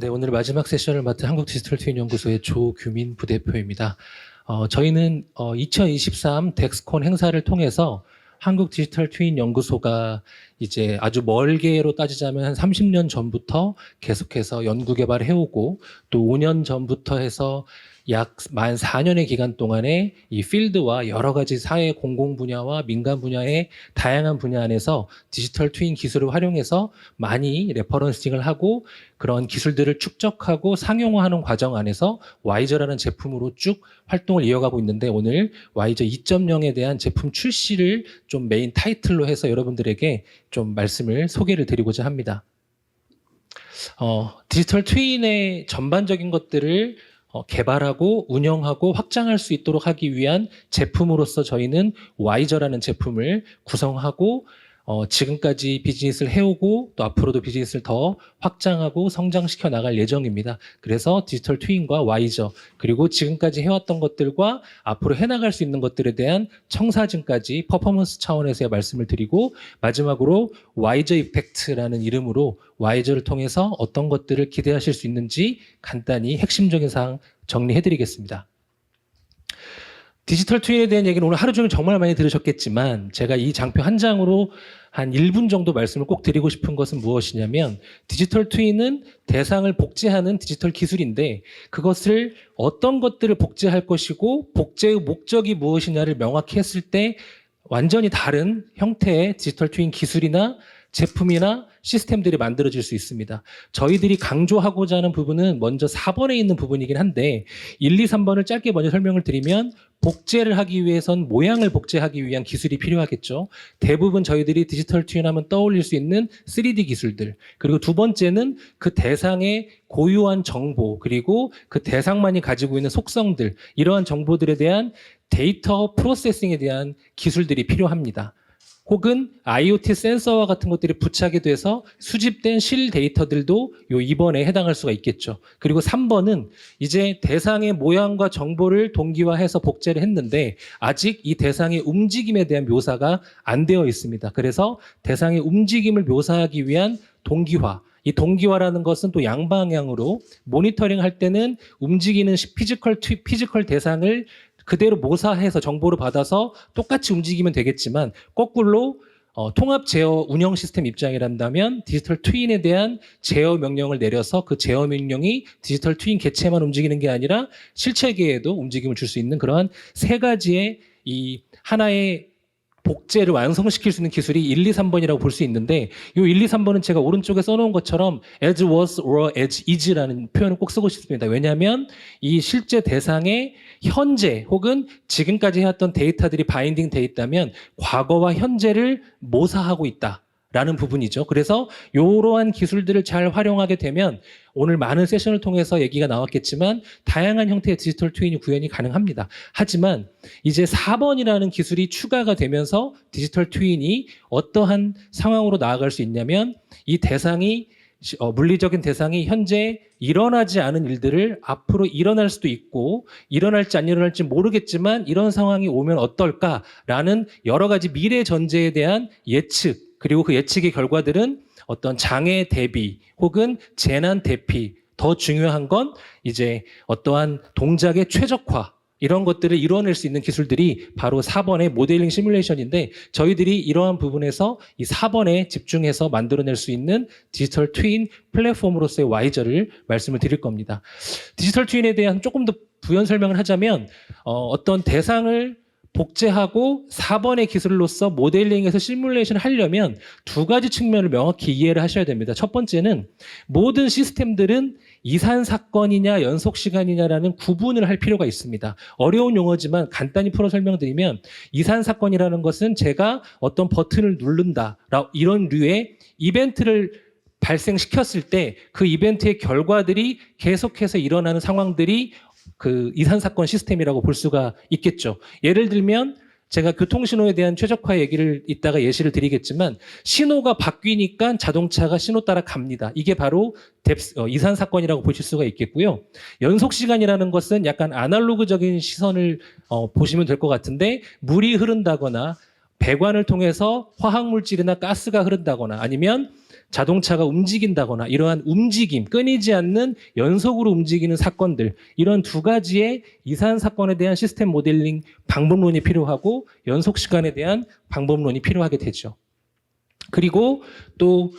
네, 오늘 마지막 세션을 맡은 한국디지털트윈연구소의 조규민 부대표입니다. 저희는 2023 덱스콘 행사를 통해서 한국디지털트윈연구소가 이제 아주 멀게로 따지자면 한 30년 전부터 계속해서 연구 개발을 해오고 또 5년 전부터 해서 약 만 4년의 기간 동안에 이 필드와 여러 가지 사회 공공 분야와 민간 분야의 다양한 분야 안에서 디지털 트윈 기술을 활용해서 많이 레퍼런싱을 하고 그런 기술들을 축적하고 상용화하는 과정 안에서 와이저라는 제품으로 쭉 활동을 이어가고 있는데 오늘 와이저 2.0에 대한 제품 출시를 좀 메인 타이틀로 해서 여러분들에게 좀 말씀을 소개를 드리고자 합니다. 디지털 트윈의 전반적인 것들을 개발하고 운영하고 확장할 수 있도록 하기 위한 제품으로서 저희는 와이저라는 제품을 구성하고 지금까지 비즈니스를 해오고 또 앞으로도 비즈니스를 더 확장하고 성장시켜 나갈 예정입니다. 그래서 디지털 트윈과 와이저 그리고 지금까지 해왔던 것들과 앞으로 해나갈 수 있는 것들에 대한 청사진까지 퍼포먼스 차원에서의 말씀을 드리고 마지막으로 와이저 이펙트라는 이름으로 와이저를 통해서 어떤 것들을 기대하실 수 있는지 간단히 핵심적인 사항 정리해드리겠습니다. 디지털 트윈에 대한 얘기는 오늘 하루 종일 정말 많이 들으셨겠지만 제가 이 장표 한 장으로 한 1분 정도 말씀을 꼭 드리고 싶은 것은 무엇이냐면 디지털 트윈은 대상을 복제하는 디지털 기술인데 그것을 어떤 것들을 복제할 것이고 복제의 목적이 무엇이냐를 명확히 했을 때 완전히 다른 형태의 디지털 트윈 기술이나 제품이나 시스템들이 만들어질 수 있습니다. 저희들이 강조하고자 하는 부분은 먼저 4번에 있는 부분이긴 한데 1, 2, 3번을 짧게 먼저 설명을 드리면 복제를 하기 위해선 모양을 복제하기 위한 기술이 필요하겠죠. 대부분 저희들이 디지털 트윈 하면 떠올릴 수 있는 3D 기술들. 그리고 두 번째는 그 대상의 고유한 정보 그리고 그 대상만이 가지고 있는 속성들 이러한 정보들에 대한 데이터 프로세싱에 대한 기술들이 필요합니다. 혹은 IoT 센서와 같은 것들이 부착이 돼서 수집된 실 데이터들도 요 2번에 해당할 수가 있겠죠. 그리고 3번은 이제 대상의 모양과 정보를 동기화해서 복제를 했는데 아직 이 대상의 움직임에 대한 묘사가 안 되어 있습니다. 그래서 대상의 움직임을 묘사하기 위한 동기화. 이 동기화라는 것은 또 양방향으로 모니터링 할 때는 움직이는 피지컬 대상을 그대로 모사해서 정보를 받아서 똑같이 움직이면 되겠지만 거꾸로 통합 제어 운영 시스템 입장이란다면 디지털 트윈에 대한 제어 명령을 내려서 그 제어 명령이 디지털 트윈 개체만 움직이는 게 아니라 실체계에도 움직임을 줄 수 있는 그러한 세 가지의 이 하나의 복제를 완성시킬 수 있는 기술이 1, 2, 3번이라고 볼 수 있는데 이 1, 2, 3번은 제가 오른쪽에 써놓은 것처럼 as was or as is라는 표현을 꼭 쓰고 싶습니다. 왜냐하면 이 실제 대상의 현재 혹은 지금까지 해왔던 데이터들이 바인딩 돼 있다면 과거와 현재를 모사하고 있다. 라는 부분이죠. 그래서 이러한 기술들을 잘 활용하게 되면 오늘 많은 세션을 통해서 얘기가 나왔겠지만 다양한 형태의 디지털 트윈이 구현이 가능합니다. 하지만 이제 4번이라는 기술이 추가가 되면서 디지털 트윈이 어떠한 상황으로 나아갈 수 있냐면 이 대상이 물리적인 대상이 현재 일어나지 않은 일들을 앞으로 일어날 수도 있고 일어날지 안 일어날지 모르겠지만 이런 상황이 오면 어떨까라는 여러 가지 미래 전제에 대한 예측 그리고 그 예측의 결과들은 어떤 장애 대비 혹은 재난 대피 더 중요한 건 이제 어떠한 동작의 최적화 이런 것들을 이뤄낼 수 있는 기술들이 바로 4번의 모델링 시뮬레이션인데 저희들이 이러한 부분에서 이 4번에 집중해서 만들어낼 수 있는 디지털 트윈 플랫폼으로서의 와이저를 말씀을 드릴 겁니다. 디지털 트윈에 대한 조금 더 부연 설명을 하자면 어떤 대상을 복제하고 4번의 기술로서 모델링에서 시뮬레이션을 하려면 두 가지 측면을 명확히 이해를 하셔야 됩니다. 첫 번째는 모든 시스템들은 이산 사건이냐 연속 시간이냐라는 구분을 할 필요가 있습니다. 어려운 용어지만 간단히 풀어 설명드리면 이산 사건이라는 것은 제가 어떤 버튼을 누른다 이런 류의 이벤트를 발생시켰을 때 그 이벤트의 결과들이 계속해서 일어나는 상황들이 그 이산사건 시스템이라고 볼 수가 있겠죠. 예를 들면 제가 교통신호에 대한 최적화 얘기를 이따가 예시를 드리겠지만 신호가 바뀌니까 자동차가 신호 따라 갑니다. 이게 바로 이산사건이라고 보실 수가 있겠고요. 연속시간이라는 것은 약간 아날로그적인 시선을 보시면 될 것 같은데 물이 흐른다거나 배관을 통해서 화학물질이나 가스가 흐른다거나 아니면 자동차가 움직인다거나 이러한 움직임, 끊이지 않는 연속으로 움직이는 사건들, 이런 두 가지의 이산 사건에 대한 시스템 모델링 방법론이 필요하고 연속 시간에 대한 방법론이 필요하게 되죠. 그리고 또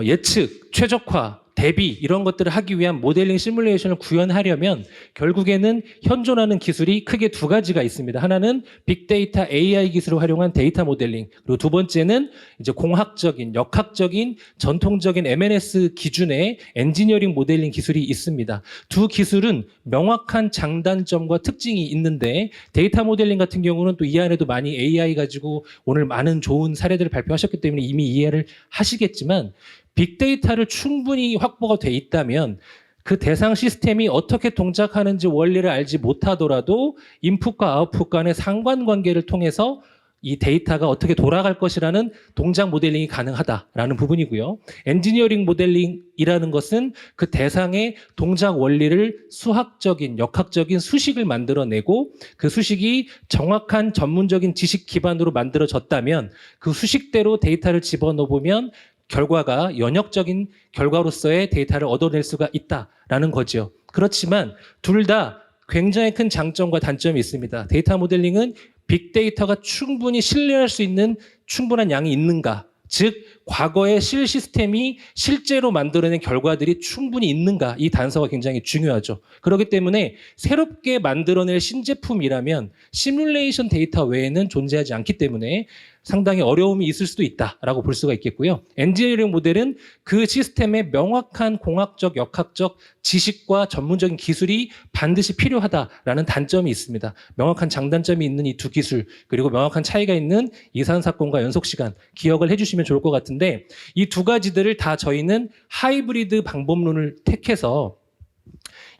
예측, 최적화, 대비 이런 것들을 하기 위한 모델링 시뮬레이션을 구현하려면 결국에는 현존하는 기술이 크게 두 가지가 있습니다. 하나는 빅데이터 AI 기술을 활용한 데이터 모델링, 그리고 두 번째는 이제 공학적인, 역학적인, 전통적인 MNS 기준의 엔지니어링 모델링 기술이 있습니다. 두 기술은 명확한 장단점과 특징이 있는데 데이터 모델링 같은 경우는 또 이 안에도 많이 AI 가지고 오늘 많은 좋은 사례들을 발표하셨기 때문에 이미 이해를 하시겠지만 빅데이터를 충분히 확보가 돼 있다면 그 대상 시스템이 어떻게 동작하는지 원리를 알지 못하더라도 인풋과 아웃풋 간의 상관관계를 통해서 이 데이터가 어떻게 돌아갈 것이라는 동작 모델링이 가능하다라는 부분이고요. 엔지니어링 모델링이라는 것은 그 대상의 동작 원리를 수학적인, 역학적인 수식을 만들어내고 그 수식이 정확한 전문적인 지식 기반으로 만들어졌다면 그 수식대로 데이터를 집어넣으면 결과가 연역적인 결과로서의 데이터를 얻어낼 수가 있다라는 거죠. 그렇지만 둘 다 굉장히 큰 장점과 단점이 있습니다. 데이터 모델링은 빅데이터가 충분히 신뢰할 수 있는 충분한 양이 있는가? 즉 과거의 실 시스템이 실제로 만들어낸 결과들이 충분히 있는가? 이 단서가 굉장히 중요하죠. 그렇기 때문에 새롭게 만들어낼 신제품이라면 시뮬레이션 데이터 외에는 존재하지 않기 때문에 상당히 어려움이 있을 수도 있다라고 볼 수가 있겠고요. 엔지니어링 모델은 그 시스템의 명확한 공학적, 역학적 지식과 전문적인 기술이 반드시 필요하다라는 단점이 있습니다. 명확한 장단점이 있는 이 두 기술, 그리고 명확한 차이가 있는 이산 사건과 연속 시간 기억을 해주시면 좋을 것 같은데 이 두 가지들을 다 저희는 하이브리드 방법론을 택해서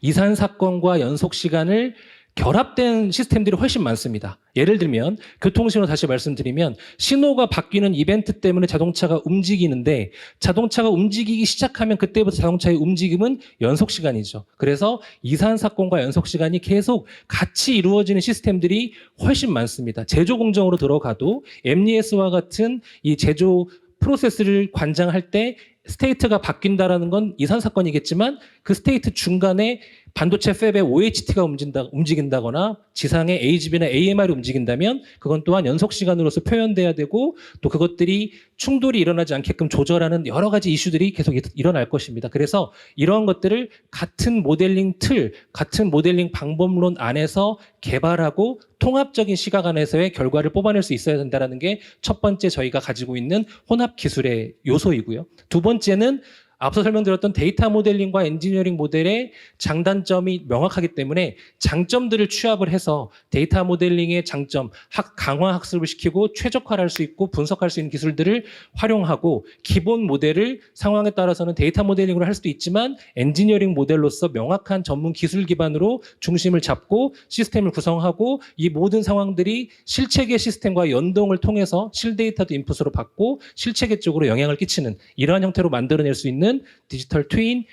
이산 사건과 연속 시간을 결합된 시스템들이 훨씬 많습니다. 예를 들면 교통신호 다시 말씀드리면 신호가 바뀌는 이벤트 때문에 자동차가 움직이는데 자동차가 움직이기 시작하면 그때부터 자동차의 움직임은 연속 시간이죠. 그래서 이산 사건과 연속 시간이 계속 같이 이루어지는 시스템들이 훨씬 많습니다. 제조 공정으로 들어가도 MES와 같은 이 제조 프로세스를 관장할 때 스테이트가 바뀐다라는 건 이산 사건이겠지만 그 스테이트 중간에 반도체 팹의 OHT가 움직인다거나 지상의 AGV나 AMR이 움직인다면 그건 또한 연속 시간으로서 표현돼야 되고 또 그것들이 충돌이 일어나지 않게끔 조절하는 여러 가지 이슈들이 계속 일어날 것입니다. 그래서 이러한 것들을 같은 모델링 틀, 같은 모델링 방법론 안에서 개발하고 통합적인 시각 안에서의 결과를 뽑아낼 수 있어야 된다는 게 첫 번째 저희가 가지고 있는 혼합 기술의 요소이고요. 두 번째는 앞서 설명드렸던 데이터 모델링과 엔지니어링 모델의 장단점이 명확하기 때문에 장점들을 취합을 해서 데이터 모델링의 장점, 강화 학습을 시키고 최적화를 할 수 있고 분석할 수 있는 기술들을 활용하고 기본 모델을 상황에 따라서는 데이터 모델링으로 할 수도 있지만 엔지니어링 모델로서 명확한 전문 기술 기반으로 중심을 잡고 시스템을 구성하고 이 모든 상황들이 실체계 시스템과 연동을 통해서 실데이터도 인풋으로 받고 실체계 쪽으로 영향을 끼치는 이러한 형태로 만들어낼 수 있는 디지털 트윈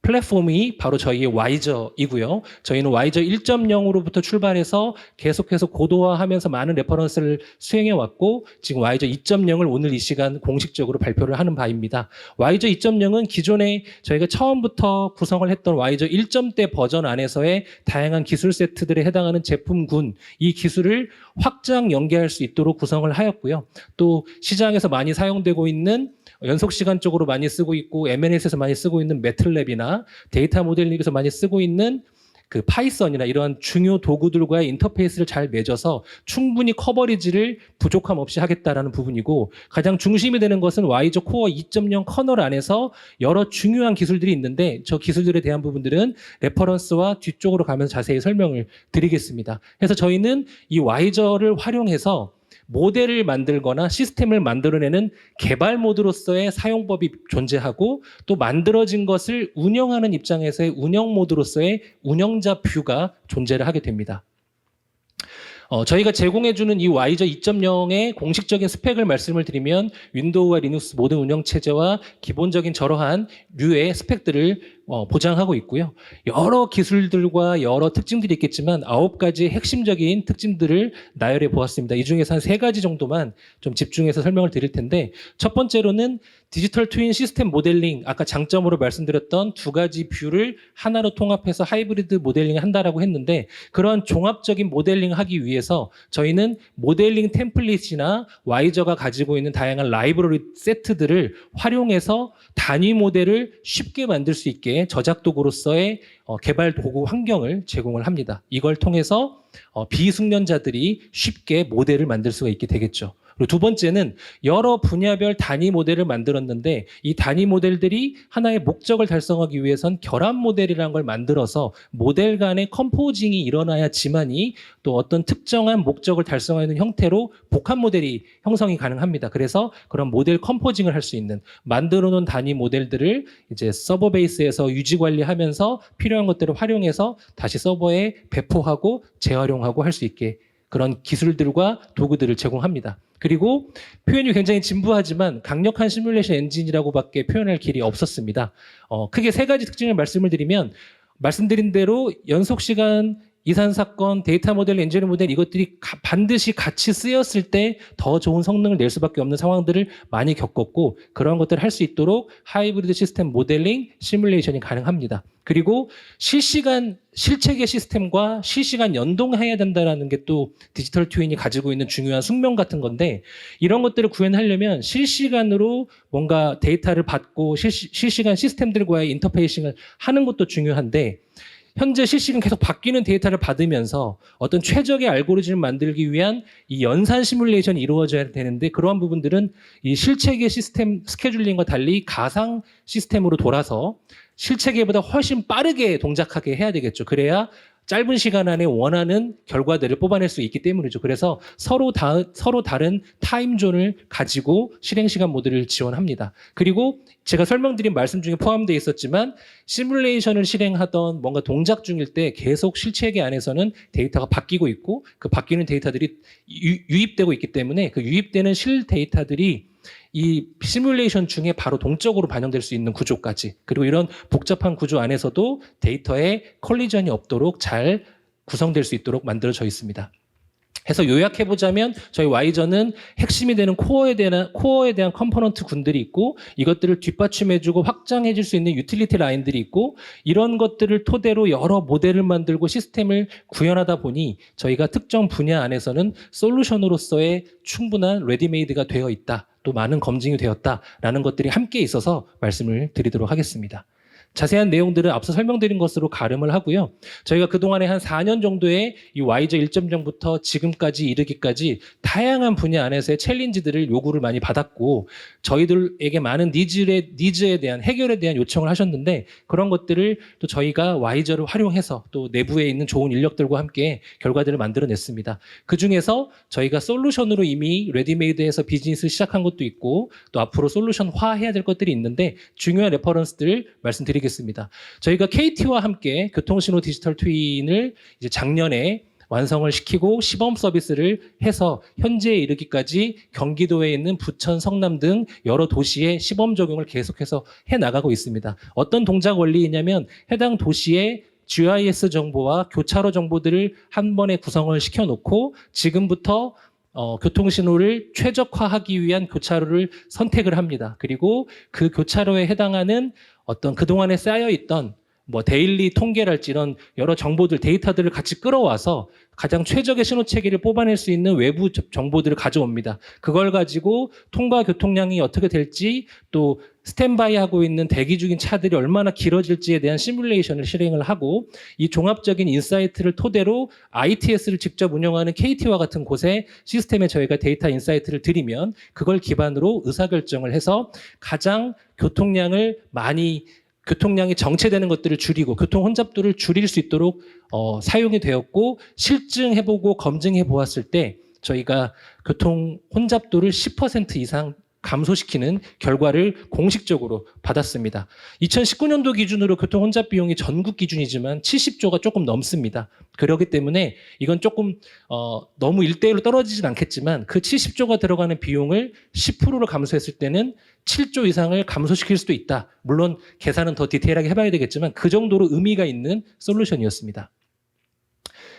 플랫폼이 바로 저희의 와이저이고요. 저희는 와이저 1.0으로부터 출발해서 계속해서 고도화하면서 많은 레퍼런스를 수행해 왔고 지금 와이저 2.0을 오늘 이 시간 공식적으로 발표를 하는 바입니다. 와이저 2.0은 기존에 저희가 처음부터 구성을 했던 와이저 1.0대 버전 안에서의 다양한 기술 세트들에 해당하는 제품군, 이 기술을 확장 연계할 수 있도록 구성을 하였고요. 또 시장에서 많이 사용되고 있는 연속 시간 쪽으로 많이 쓰고 있고 MNS에서 많이 쓰고 있는 매틀랩이나 데이터 모델링에서 많이 쓰고 있는 그 파이썬이나 이러한 중요 도구들과의 인터페이스를 잘 맺어서 충분히 커버리지를 부족함 없이 하겠다라는 부분이고 가장 중심이 되는 것은 와이저 코어 2.0 커널 안에서 여러 중요한 기술들이 있는데 저 기술들에 대한 부분들은 레퍼런스와 뒤쪽으로 가면서 자세히 설명을 드리겠습니다. 그래서 저희는 이 와이저를 활용해서 모델을 만들거나 시스템을 만들어내는 개발 모드로서의 사용법이 존재하고 또 만들어진 것을 운영하는 입장에서의 운영 모드로서의 운영자 뷰가 존재를 하게 됩니다. 저희가 제공해주는 이 와이저 2.0의 공식적인 스펙을 말씀을 드리면 윈도우와 리눅스 모든 운영체제와 기본적인 저러한 류의 스펙들을 보장하고 있고요. 여러 기술들과 여러 특징들이 있겠지만 9가지 핵심적인 특징들을 나열해 보았습니다. 이 중에서 한 3가지 정도만 좀 집중해서 설명을 드릴 텐데, 첫 번째로는 디지털 트윈 시스템 모델링, 아까 장점으로 말씀드렸던 2가지 뷰를 하나로 통합해서 하이브리드 모델링을 한다라고 했는데, 그런 종합적인 모델링을 하기 위해서 저희는 모델링 템플릿이나 와이저가 가지고 있는 다양한 라이브러리 세트들을 활용해서 단위 모델을 쉽게 만들 수 있게 저작 도구로서의 개발 도구 환경을 제공을 합니다. 이걸 통해서 비숙련자들이 쉽게 모델을 만들 수가 있게 되겠죠. 그리고 두 번째는 여러 분야별 단위 모델을 만들었는데, 이 단위 모델들이 하나의 목적을 달성하기 위해선 결합 모델이라는 걸 만들어서 모델 간의 컴포징이 일어나야지만이 또 어떤 특정한 목적을 달성하는 형태로 복합 모델이 형성이 가능합니다. 그래서 그런 모델 컴포징을 할 수 있는, 만들어 놓은 단위 모델들을 이제 서버 베이스에서 유지 관리하면서 필요한 것들을 활용해서 다시 서버에 배포하고 재활용하고 할 수 있게 그런 기술들과 도구들을 제공합니다. 그리고 표현이 굉장히 진부하지만 강력한 시뮬레이션 엔진이라고밖에 표현할 길이 없었습니다. 크게 3가지 특징을 말씀을 드리면, 말씀드린 대로 연속 시간, 이산 사건, 데이터 모델, 엔지니어링 모델, 이것들이 반드시 같이 쓰였을 때 더 좋은 성능을 낼 수밖에 없는 상황들을 많이 겪었고, 그런 것들을 할 수 있도록 하이브리드 시스템 모델링, 시뮬레이션이 가능합니다. 그리고 실시간 실체계 시스템과 실시간 연동해야 된다는 게 또 디지털 트윈이 가지고 있는 중요한 숙명 같은 건데, 이런 것들을 구현하려면 실시간으로 뭔가 데이터를 받고 실시간 시스템들과의 인터페이싱을 하는 것도 중요한데, 현재 실시간 계속 바뀌는 데이터를 받으면서 어떤 최적의 알고리즘을 만들기 위한 이 연산 시뮬레이션이 이루어져야 되는데, 그러한 부분들은 이 실체계 시스템 스케줄링과 달리 가상 시스템으로 돌아서 실체계보다 훨씬 빠르게 동작하게 해야 되겠죠. 그래야 짧은 시간 안에 원하는 결과들을 뽑아낼 수 있기 때문이죠. 그래서 서로 다른 타임존을 가지고 실행시간 모델을 지원합니다. 그리고 제가 설명드린 말씀 중에 포함되어 있었지만, 시뮬레이션을 실행하던 뭔가 동작 중일 때 계속 실체계 안에서는 데이터가 바뀌고 있고, 그 바뀌는 데이터들이 유입되고 있기 때문에 그 유입되는 실 데이터들이 이 시뮬레이션 중에 바로 동적으로 반영될 수 있는 구조까지, 그리고 이런 복잡한 구조 안에서도 데이터에 컬리전이 없도록 잘 구성될 수 있도록 만들어져 있습니다. 해서 요약해보자면, 저희 와이저는 핵심이 되는 코어에 대한 컴포넌트 군들이 있고, 이것들을 뒷받침해주고 확장해줄 수 있는 유틸리티 라인들이 있고, 이런 것들을 토대로 여러 모델을 만들고 시스템을 구현하다 보니 저희가 특정 분야 안에서는 솔루션으로서의 충분한 레디메이드가 되어 있다, 또 많은 검증이 되었다라는 것들이 함께 있어서 말씀을 드리도록 하겠습니다. 자세한 내용들은 앞서 설명드린 것으로 가름을 하고요. 저희가 그동안에 한 4년 정도의 이 와이저 1.0부터 지금까지 이르기까지 다양한 분야 안에서의 챌린지들을 요구를 많이 받았고, 저희들에게 많은 니즈에 대한 해결에 대한 요청을 하셨는데, 그런 것들을 또 저희가 와이저를 활용해서 또 내부에 있는 좋은 인력들과 함께 결과들을 만들어냈습니다. 그중에서 저희가 솔루션으로 이미 레디메이드해서 비즈니스를 시작한 것도 있고, 또 앞으로 솔루션화해야 될 것들이 있는데, 중요한 레퍼런스들을 말씀드리겠습니다. 저희가 KT와 함께 교통신호 디지털 트윈을 이제 작년에 완성을 시키고 시범 서비스를 해서 현재에 이르기까지 경기도에 있는 부천, 성남 등 여러 도시에 시범 적용을 계속해서 해나가고 있습니다. 어떤 동작 원리이냐면, 해당 도시의 GIS 정보와 교차로 정보들을 한 번에 구성을 시켜놓고, 지금부터 교통신호를 최적화하기 위한 교차로를 선택을 합니다. 그리고 그 교차로에 해당하는 어떤 그동안에 쌓여있던 데일리 통계랄지 이런 여러 정보들, 데이터들을 같이 끌어와서 가장 최적의 신호 체계를 뽑아낼 수 있는 외부 정보들을 가져옵니다. 그걸 가지고 통과 교통량이 어떻게 될지, 또 스탠바이 하고 있는 대기 중인 차들이 얼마나 길어질지에 대한 시뮬레이션을 실행을 하고, 이 종합적인 인사이트를 토대로 ITS를 직접 운영하는 KT와 같은 곳에 시스템에 저희가 데이터 인사이트를 드리면, 그걸 기반으로 의사결정을 해서 가장 교통량이 정체되는 것들을 줄이고 교통 혼잡도를 줄일 수 있도록 사용이 되었고, 실증해보고 검증해 보았을 때 저희가 교통 혼잡도를 10% 이상 감소시키는 결과를 공식적으로 받았습니다. 2019년도 기준으로 교통 혼잡 비용이 전국 기준이지만 70조가 조금 넘습니다. 그렇기 때문에 이건 조금 너무 일대일로 떨어지진 않겠지만 그 70조가 들어가는 비용을 10%로 감소했을 때는 7조 이상을 감소시킬 수도 있다. 물론 계산은 더 디테일하게 해봐야 되겠지만 그 정도로 의미가 있는 솔루션이었습니다.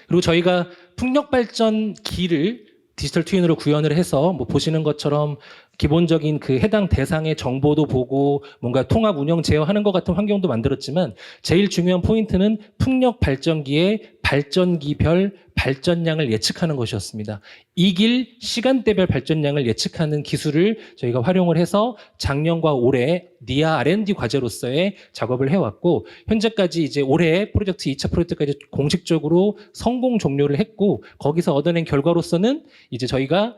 그리고 저희가 풍력발전기를 디지털 트윈으로 구현을 해서 뭐 보시는 것처럼 기본적인 그 해당 대상의 정보도 보고 뭔가 통합 운영 제어하는 것 같은 환경도 만들었지만 제일 중요한 포인트는 풍력 발전기의 발전기별 발전량을 예측하는 것이었습니다. 이길 시간대별 발전량을 예측하는 기술을 저희가 활용을 해서 작년과 올해 니아 R&D 과제로서의 작업을 해왔고 현재까지 이제 올해 프로젝트 2차 프로젝트까지 공식적으로 성공 종료를 했고 거기서 얻어낸 결과로서는 이제 저희가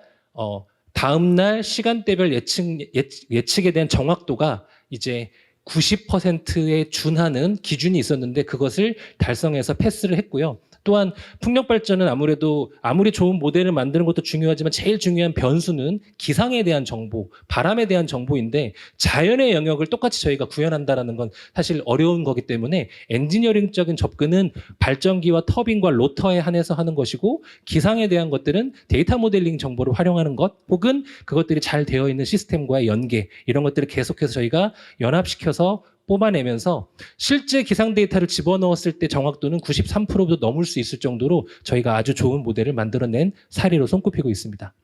다음날 시간대별 예측에 대한 정확도가 이제 90%에 준하는 기준이 있었는데 그것을 달성해서 패스를 했고요. 또한 풍력 발전은 아무래도 아무리 좋은 모델을 만드는 것도 중요하지만 제일 중요한 변수는 기상에 대한 정보, 바람에 대한 정보인데 자연의 영역을 똑같이 저희가 구현한다라는 건 사실 어려운 거기 때문에 엔지니어링적인 접근은 발전기와 터빈과 로터에 한해서 하는 것이고 기상에 대한 것들은 데이터 모델링 정보를 활용하는 것 혹은 그것들이 잘 되어 있는 시스템과의 연계 이런 것들을 계속해서 저희가 연합시켜서 뽑아내면서 실제 기상 데이터를 집어넣었을 때 정확도는 93%도 넘을 수 있을 정도로 저희가 아주 좋은 모델을 만들어낸 사례로 손꼽히고 있습니다.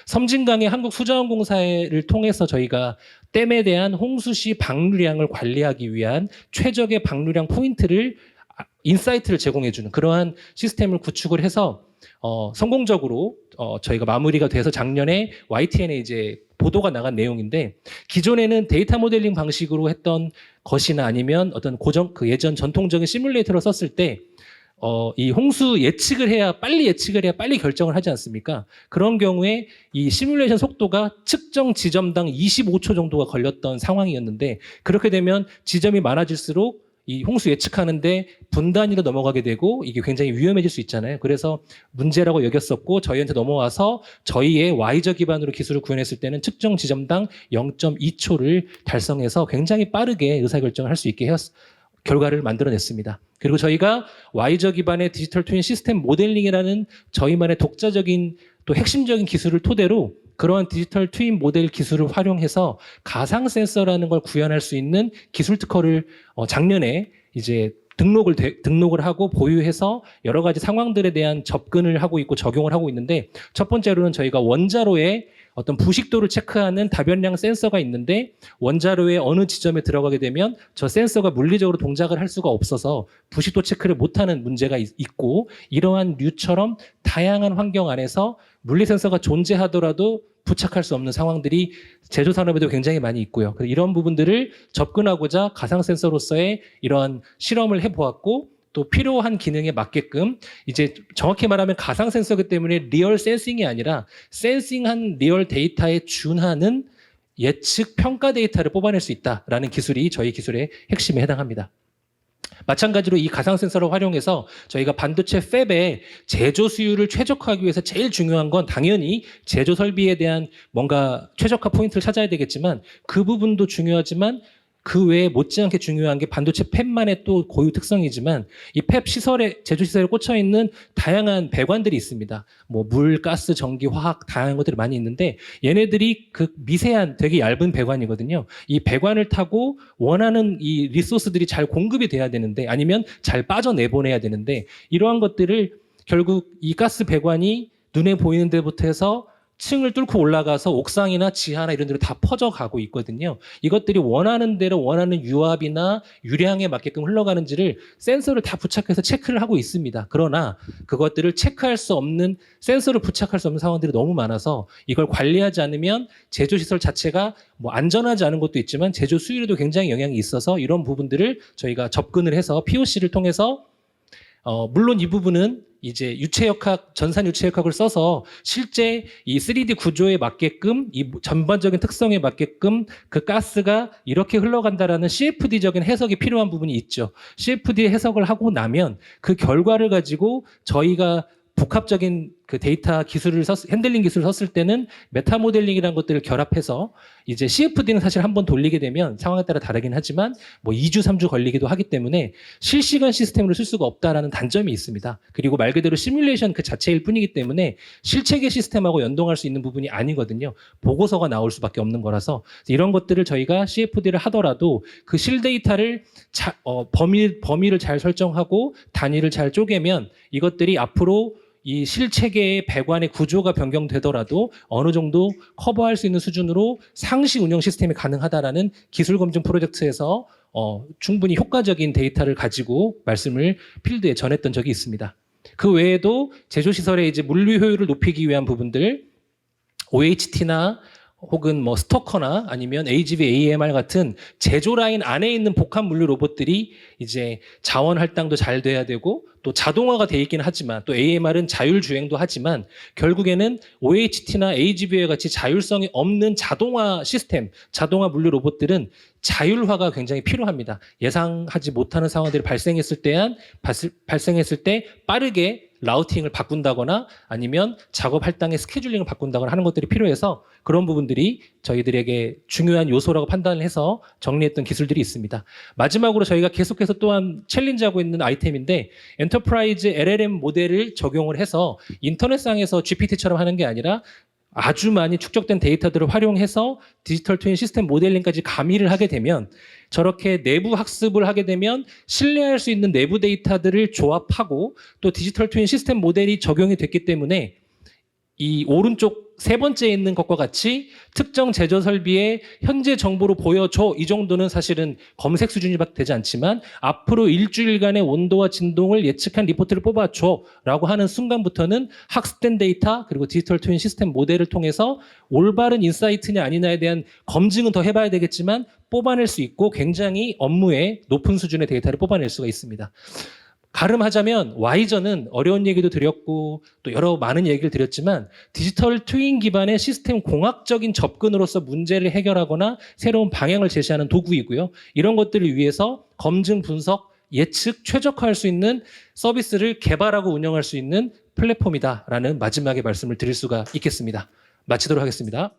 섬진강의 한국수자원공사를 통해서 저희가 댐에 대한 홍수시 방류량을 관리하기 위한 최적의 방류량 포인트를 인사이트를 제공해주는 그러한 시스템을 구축을 해서 성공적으로 저희가 마무리가 돼서 작년에 YTN에 이제 보도가 나간 내용인데 기존에는 데이터 모델링 방식으로 했던 것이나 아니면 어떤 그 예전 전통적인 시뮬레이터를 썼을 때 이 홍수 예측을 해야 빨리 결정을 하지 않습니까? 그런 경우에 이 시뮬레이션 속도가 측정 지점당 25초 정도가 걸렸던 상황이었는데 그렇게 되면 지점이 많아질수록 이 홍수 예측하는데 분단위로 넘어가게 되고 이게 굉장히 위험해질 수 있잖아요. 그래서 문제라고 여겼었고 저희한테 넘어와서 저희의 Y저 기반으로 기술을 구현했을 때는 측정 지점당 0.2초를 달성해서 굉장히 빠르게 의사결정을 할 수 있게 결과를 만들어냈습니다. 그리고 저희가 Y저 기반의 디지털 트윈 시스템 모델링이라는 저희만의 독자적인 또 핵심적인 기술을 토대로 그러한 디지털 트윈 모델 기술을 활용해서 가상 센서라는 걸 구현할 수 있는 기술 특허를 작년에 이제 등록을 하고 보유해서 여러 가지 상황들에 대한 접근을 하고 있고 적용을 하고 있는데 첫 번째로는 저희가 원자로의 어떤 부식도를 체크하는 다변량 센서가 있는데 원자로의 어느 지점에 들어가게 되면 저 센서가 물리적으로 동작을 할 수가 없어서 부식도 체크를 못하는 문제가 있고 이러한 류처럼 다양한 환경 안에서 물리 센서가 존재하더라도 부착할 수 없는 상황들이 제조 산업에도 굉장히 많이 있고요. 그래서 이런 부분들을 접근하고자 가상 센서로서의 이러한 실험을 해보았고 또 필요한 기능에 맞게끔 이제 정확히 말하면 가상 센서이기 때문에 리얼 센싱이 아니라 센싱한 리얼 데이터에 준하는 예측 평가 데이터를 뽑아낼 수 있다라는 기술이 저희 기술의 핵심에 해당합니다. 마찬가지로 이 가상 센서를 활용해서 저희가 반도체 팹의 제조 수율을 최적화하기 위해서 제일 중요한 건 당연히 제조 설비에 대한 뭔가 최적화 포인트를 찾아야 되겠지만 그 부분도 중요하지만 그 외에 못지않게 중요한 게 반도체 팹만의 또 고유 특성이지만 이 팹 시설에 제조 시설에 꽂혀 있는 다양한 배관들이 있습니다. 뭐 물, 가스, 전기, 화학 다양한 것들이 많이 있는데 얘네들이 그 미세한 되게 얇은 배관이거든요. 이 배관을 타고 원하는 이 리소스들이 잘 공급이 돼야 되는데 아니면 잘 빠져내보내야 되는데 이러한 것들을 결국 이 가스 배관이 눈에 보이는 데부터 해서 층을 뚫고 올라가서 옥상이나 지하나 이런 데로 다 퍼져가고 있거든요. 이것들이 원하는 대로 원하는 유압이나 유량에 맞게끔 흘러가는지를 센서를 다 부착해서 체크를 하고 있습니다. 그러나 그것들을 체크할 수 없는 센서를 부착할 수 없는 상황들이 너무 많아서 이걸 관리하지 않으면 제조시설 자체가 뭐 안전하지 않은 것도 있지만 제조 수율에도 굉장히 영향이 있어서 이런 부분들을 저희가 접근을 해서 POC를 통해서 물론 이 부분은 이제 유체역학, 전산 유체역학을 써서 실제 이 3D 구조에 맞게끔 이 전반적인 특성에 맞게끔 그 가스가 이렇게 흘러간다라는 CFD적인 해석이 필요한 부분이 있죠. CFD 해석을 하고 나면 그 결과를 가지고 저희가 복합적인 그 데이터 기술을 핸들링 기술을 썼을 때는 메타 모델링이라는 것들을 결합해서 이제 CFD는 사실 한번 돌리게 되면 상황에 따라 다르긴 하지만 뭐 2주, 3주 걸리기도 하기 때문에 실시간 시스템으로 쓸 수가 없다라는 단점이 있습니다. 그리고 말 그대로 시뮬레이션 그 자체일 뿐이기 때문에 실체계 시스템하고 연동할 수 있는 부분이 아니거든요. 보고서가 나올 수밖에 없는 거라서 이런 것들을 저희가 CFD를 하더라도 그 실 데이터를 범위를 잘 설정하고 단위를 잘 쪼개면 이것들이 앞으로 이 실체계의 배관의 구조가 변경되더라도 어느 정도 커버할 수 있는 수준으로 상시 운영 시스템이 가능하다라는 기술 검증 프로젝트에서 충분히 효과적인 데이터를 가지고 말씀을 필드에 전했던 적이 있습니다. 그 외에도 제조시설의 이제 물류 효율을 높이기 위한 부분들, OHT나 혹은 뭐 스토커나 아니면 AGV, AMR 같은 제조 라인 안에 있는 복합 물류 로봇들이 이제 자원 할당도 잘 돼야 되고 또 자동화가 돼 있긴 하지만 또 AMR은 자율 주행도 하지만 결국에는 OHT나 AGV와 같이 자율성이 없는 자동화 시스템, 자동화 물류 로봇들은 자율화가 굉장히 필요합니다. 예상하지 못하는 상황들이 발생했을 때 빠르게 라우팅을 바꾼다거나 아니면 작업 할당의 스케줄링을 바꾼다거나 하는 것들이 필요해서 그런 부분들이 저희들에게 중요한 요소라고 판단을 해서 정리했던 기술들이 있습니다. 마지막으로 저희가 계속해서 또한 챌린지하고 있는 아이템인데 엔터프라이즈 LLM 모델을 적용을 해서 인터넷상에서 GPT처럼 하는 게 아니라 아주 많이 축적된 데이터들을 활용해서 디지털 트윈 시스템 모델링까지 가미를 하게 되면 저렇게 내부 학습을 하게 되면 신뢰할 수 있는 내부 데이터들을 조합하고 또 디지털 트윈 시스템 모델이 적용이 됐기 때문에 이 오른쪽 세 번째에 있는 것과 같이 특정 제조 설비의 현재 정보로 보여줘 이 정도는 사실은 검색 수준이밖에 되지 않지만 앞으로 일주일간의 온도와 진동을 예측한 리포트를 뽑아줘 라고 하는 순간부터는 학습된 데이터 그리고 디지털 트윈 시스템 모델을 통해서 올바른 인사이트냐 아니냐에 대한 검증은 더 해봐야 되겠지만 뽑아낼 수 있고 굉장히 업무에 높은 수준의 데이터를 뽑아낼 수가 있습니다. 가름하자면 와이저는 어려운 얘기도 드렸고 또 여러 많은 얘기를 드렸지만 디지털 트윈 기반의 시스템 공학적인 접근으로서 문제를 해결하거나 새로운 방향을 제시하는 도구이고요. 이런 것들을 위해서 검증, 분석, 예측, 최적화할 수 있는 서비스를 개발하고 운영할 수 있는 플랫폼이다라는 마지막에 말씀을 드릴 수가 있겠습니다. 마치도록 하겠습니다.